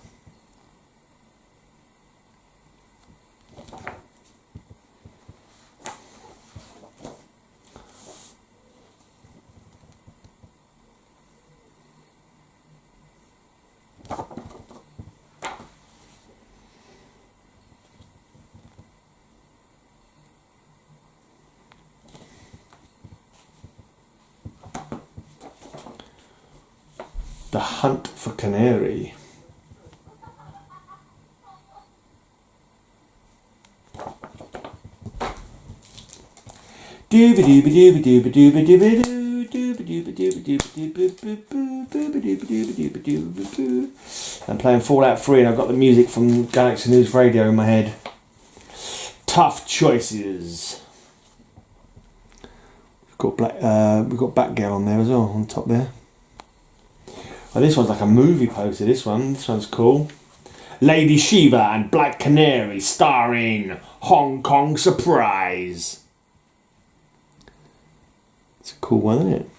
S2: The Hunt for Canary. I'm playing Fallout 3 and I've got the music from Galaxy News Radio in my head. Tough choices. We've got Batgirl on there as well, on top there. Oh, this one's like a movie poster, this one's cool. Lady Shiva and Black Canary starring Hong Kong Surprise. It's a cool one, isn't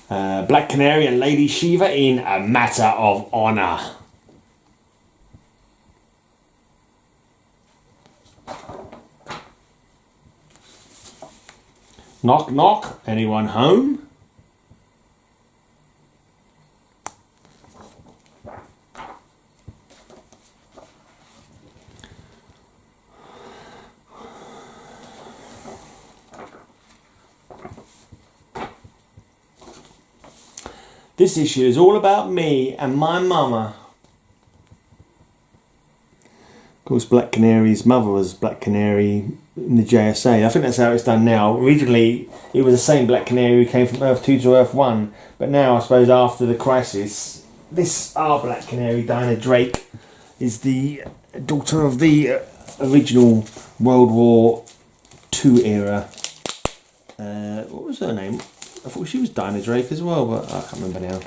S2: it? Black Canary and Lady Shiva in A Matter of Honor. Knock knock, anyone home? This issue is all about me and my mama. Of course, Black Canary's mother was Black Canary in the JSA. I think that's how it's done now. Originally, it was the same Black Canary who came from Earth 2 to Earth 1. But now, I suppose, after the crisis, our Black Canary, Diana Drake, is the daughter of the original World War II era. What was her name? I thought she was Diana Drake as well, but I can't remember now.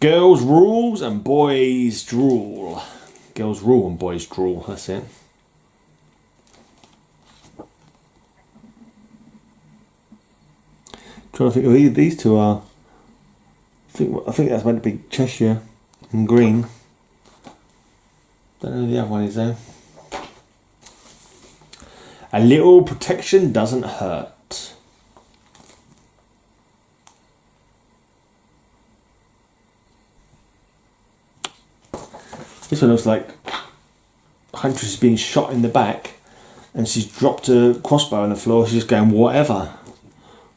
S2: Girls rules and boys drool. Girls rule and boys drool, that's it. Trying to think who either these two are. I think that's meant to be Cheshire and Green. Don't know who the other one is though. A little protection doesn't hurt. This one looks like Huntress is being shot in the back and she's dropped a crossbow on the floor. She's just going, whatever.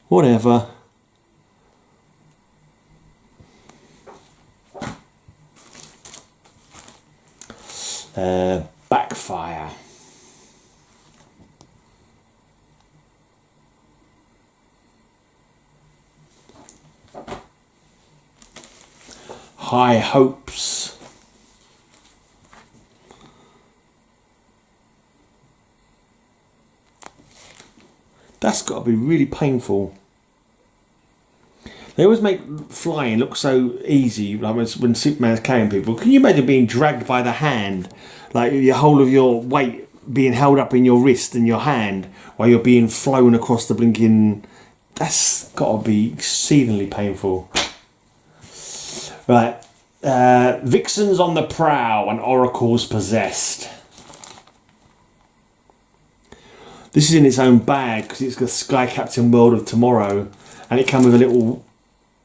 S2: Whatever. Backfire. High hopes. That's got to be really painful. They always make flying look so easy, like when Superman's carrying people. Can you imagine being dragged by the hand, like the whole of your weight being held up in your wrist and your hand while you're being flown across the blinking... That's got to be exceedingly painful. Right. Vixen's on the prowl and Oracle's possessed. This is in its own bag because it's the Sky Captain World of Tomorrow, and it came with a little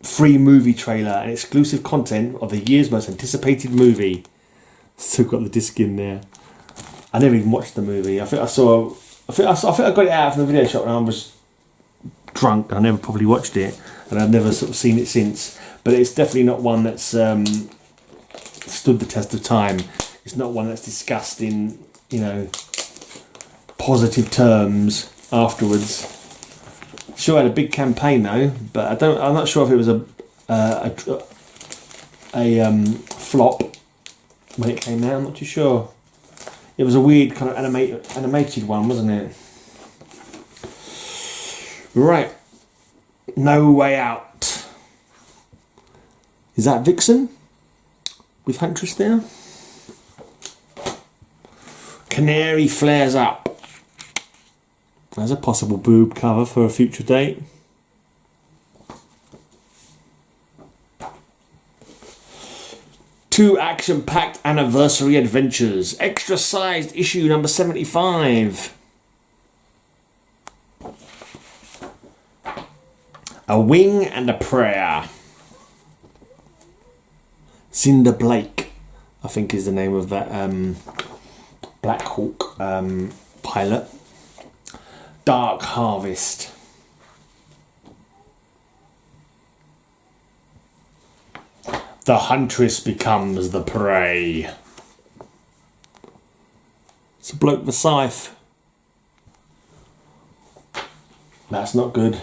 S2: free movie trailer and exclusive content of the year's most anticipated movie. Still got the disc in there. I never even watched the movie. I think I got it out from the video shop and I was drunk. I never probably watched it, and I've never sort of seen it since. But it's definitely not one that's stood the test of time. It's not one that's discussed in, you know, positive terms afterwards. Sure, had a big campaign though, but I'm not sure if it was a flop when it came out. I'm not too sure. It was a weird kind of animated one, wasn't it? Right. No Way Out. Is that Vixen? With Huntress there? Canary flares up. As a possible boob cover for a future date. Two action-packed anniversary adventures. Extra-sized issue number 75. A Wing and a Prayer. Cinder Blake, I think is the name of that Black Hawk pilot. Dark Harvest. The huntress becomes the prey. It's a bloke with a scythe. That's not good.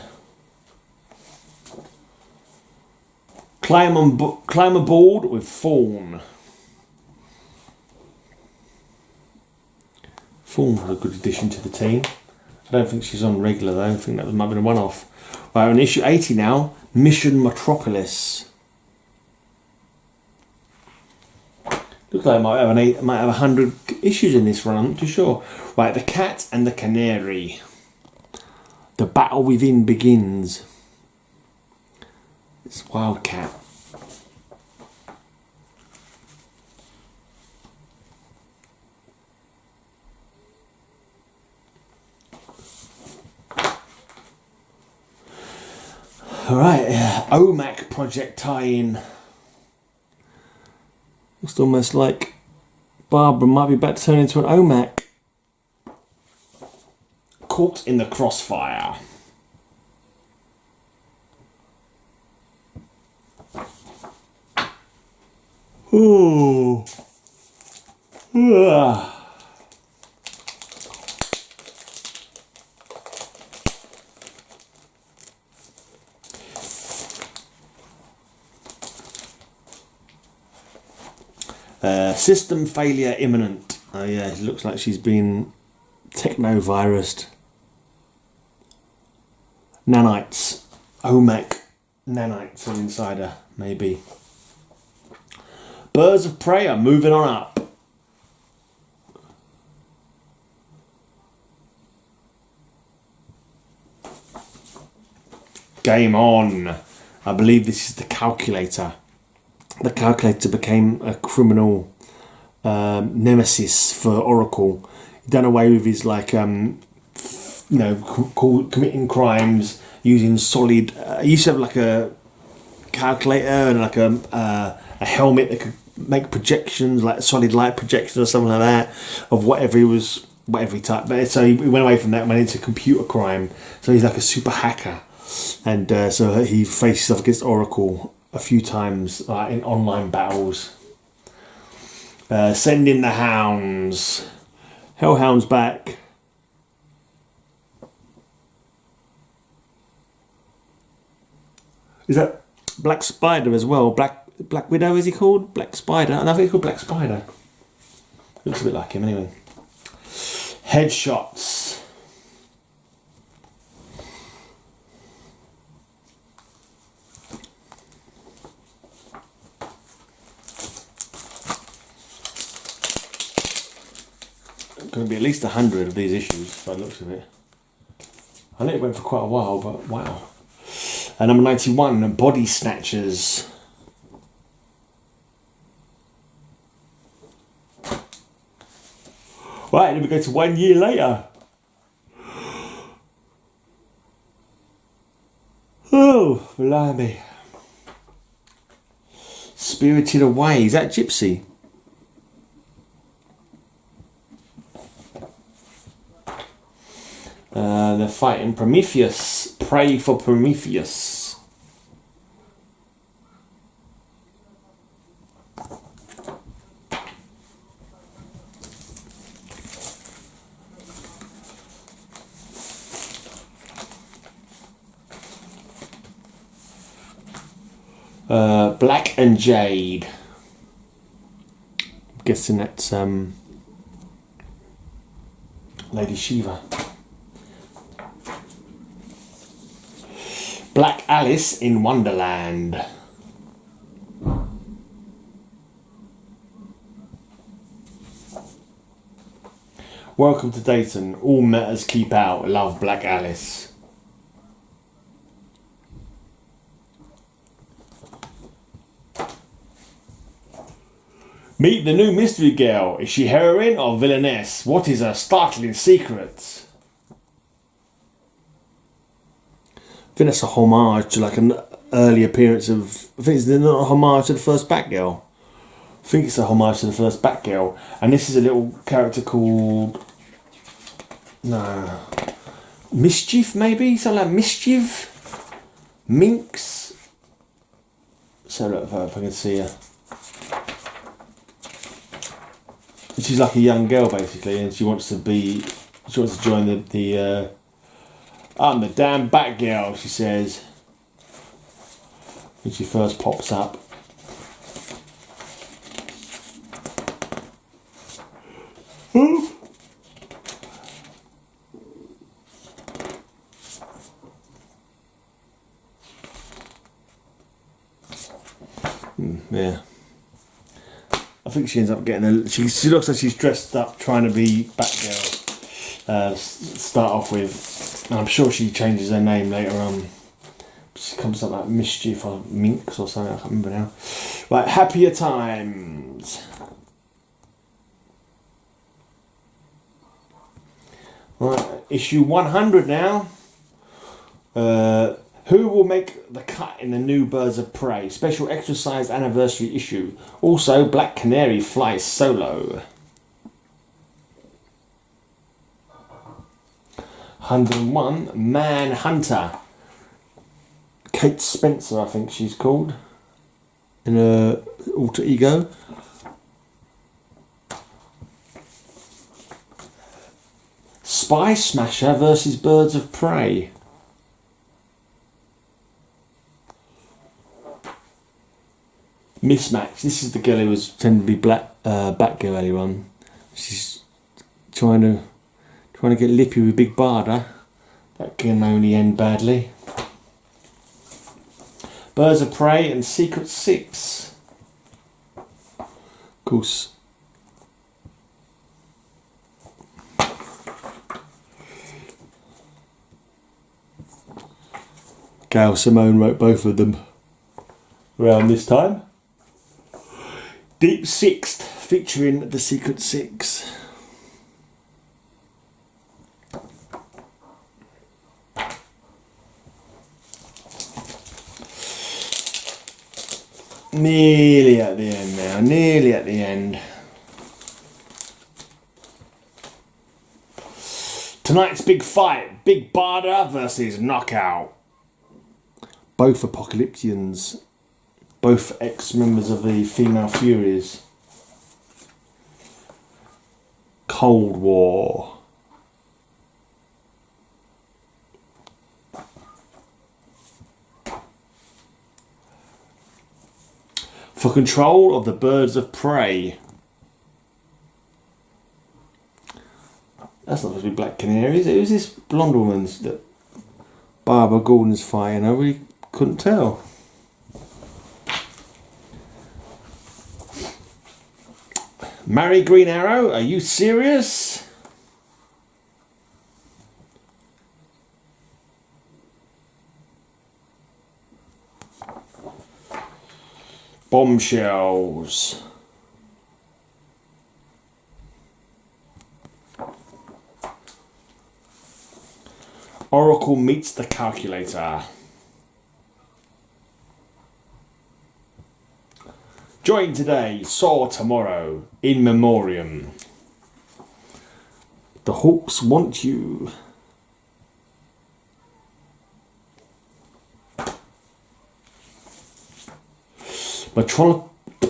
S2: Climb aboard with Fawn. Fawn was a good addition to the team. I don't think she's on regular though. I think that might have been a one-off. Right, on issue 80 now. Mission Metropolis. Looks like I might have 100 issues in this run. I'm not too sure. Right, The Cat and the Canary. The battle within begins. It's Wildcat. Alright, OMAC project tie-in. It's almost like Barbara might be about to turn into an OMAC. Caught in the Crossfire. Ooh. Ugh. System failure imminent. Oh yeah, it looks like she's been techno-virused. Nanites. OMAC nanites are inside her, maybe. Birds of Prey are moving on up. Game On. I believe this is the Calculator. The Calculator became a criminal nemesis for Oracle. He done away with his committing crimes using solid. He used to have like a calculator and like a helmet that could make projections, like solid light projections or something like that, of whatever he typed. But so he went away from that and went into computer crime. So he's like a super hacker, and so he faces off against Oracle a few times in online battles. Send in the Hounds. Hellhound's back. Is that Black Spider as well? Black Widow, is he called? Black Spider? I think he's called Black Spider. Looks a bit like him anyway. Headshots. going to be at least 100 of these issues by the looks of it. I think it went for quite a while, but wow. And number 91, Body Snatchers. Right, then we go to 1 year later. Oh, blimey. Spirited Away. Is that Gypsy? They're fighting Prometheus. Pray for Prometheus. Black and Jade. I'm guessing that's Lady Shiva. Black Alice in Wonderland. Welcome to Dayton. All metas keep out. Love, Black Alice. Meet the new mystery girl. Is she heroine or villainess? What is her startling secret? I think that's a homage to like an early appearance of... I think it's not a homage to the first Batgirl. I think it's a homage to the first Batgirl. And this is a little character called... No... Mischief, maybe? Something like Mischief? Minx? So look, if I can see her. She's like a young girl, basically, and she wants to be... She wants to join the I'm the damn Batgirl, she says. When she first pops up. Yeah. I think she ends up getting a... She looks like she's dressed up trying to be Batgirl. Start off with... And I'm sure she changes her name later on. She comes up like Mischief or Minx or something, I can't remember now. Right, Happier Times. Right, issue 100 now. Who will make the cut in the new Birds of Prey? Special extra sized anniversary issue. Also, Black Canary flies solo. 101, Manhunter. Kate Spencer, I think she's called. In her alter ego. Spy Smasher versus Birds of Prey. Mismatch. This is the girl who was pretending to be Batgirl earlier on. She's trying to get lippy with Big Barda. That can only end badly. Birds of Prey and Secret Six. Of course. Gail Simone wrote both of them around this time. Deep Sixth featuring the Secret Six. Nearly at the end now, nearly at the end. Tonight's big fight, Big Barda versus Knockout. Both Apocalyptians, both ex-members of the Female Furies. Cold War. For control of the Birds of Prey. That's not supposed to be Black Canary, is it? Who's this blonde woman that Barbara Gordon's fighting? I really couldn't tell. Marry Green Arrow? Are you serious? Bombshells. Oracle meets the calculator. Join today, saw tomorrow, in memoriam. The Hawks want you.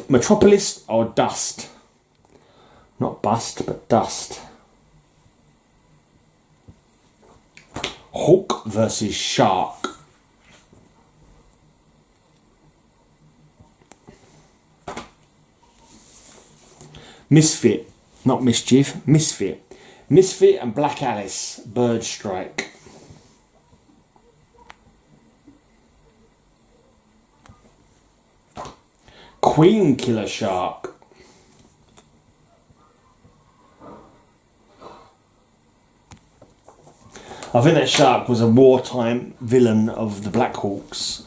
S2: Metropolis or dust? Not bust, but dust. Hawk versus shark. Misfit, not mischief, misfit. Misfit and Black Alice, bird strike. Queen killer shark. I think that shark was a wartime villain of the Black Hawks,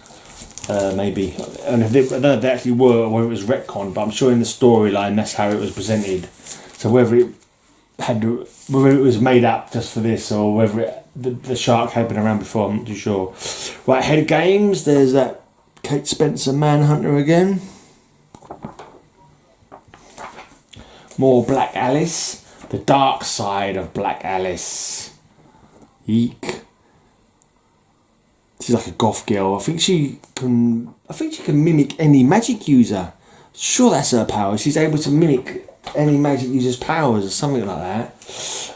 S2: maybe. And I don't know if they actually were or whether it was retcon, but I'm sure in the storyline that's how it was presented. So whether it was made up just for this or whether the shark had been around before, I'm not too sure. Right, head of games, there's that Kate Spencer Manhunter again. More Black Alice, the dark side of Black Alice. Eek. She's like a goth girl. I think she can mimic any magic user. Sure, that's her power. She's able to mimic any magic user's powers or something like that.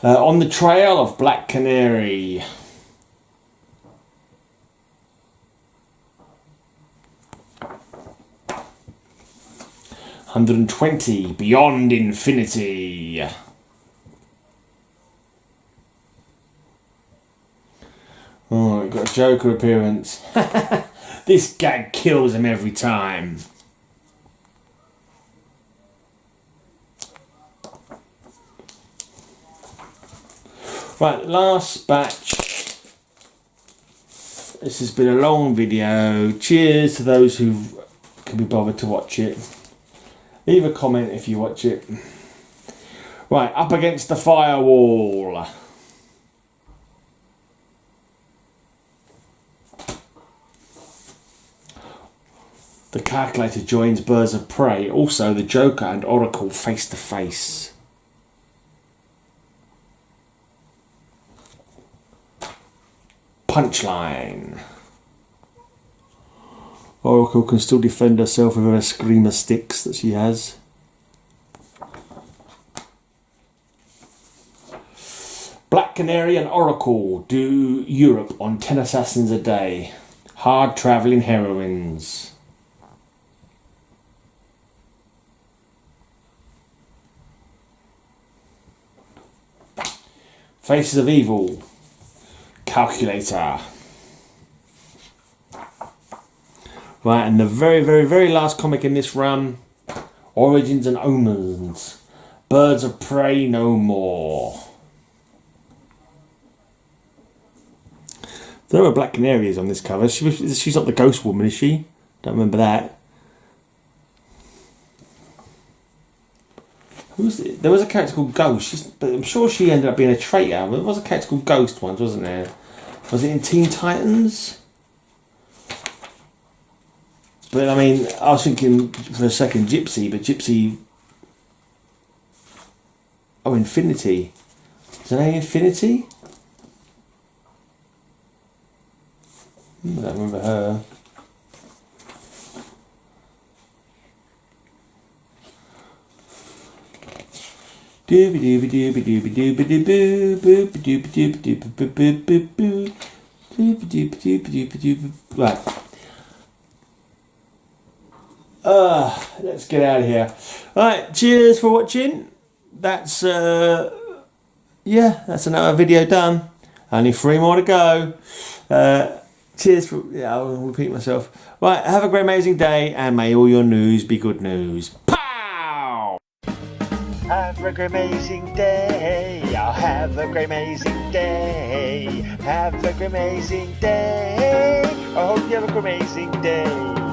S2: On the trail of Black Canary. $120 Beyond Infinity. Oh, we've got a Joker appearance. This gag kills him every time. Right, last batch. This has been a long video. Cheers to those who can be bothered to watch it. Leave a comment if you watch it. Right, up against the firewall. The calculator joins Birds of Prey. Also, the Joker and Oracle face to face. Punchline. Oracle can still defend herself with her screamer sticks that she has. Black Canary and Oracle do Europe on 10 assassins a day. Hard travelling heroines. Faces of Evil. Calculator. Right, and the very, very, very last comic in this run, Origins and Omens. Birds of Prey No More. There are Black Canary is on this cover. She's not the Ghost Woman, is she? Don't remember that. There was a character called Ghost, but I'm sure she ended up being a traitor. There was a character called Ghost once, wasn't there? Was it in Teen Titans? But I mean, I was thinking for a second Gypsy, but Gypsy... Oh, Infinity. Is her name Infinity? I don't remember her. Right. Let's get out of here. Alright, cheers for watching. That's that's another video done. Only 3 more to go. Cheers for I'll repeat myself. Right, have a great amazing day and may all your news be good news. Have a great amazing day. I'll have a great amazing day. Have a great amazing day. I hope you have a great amazing day.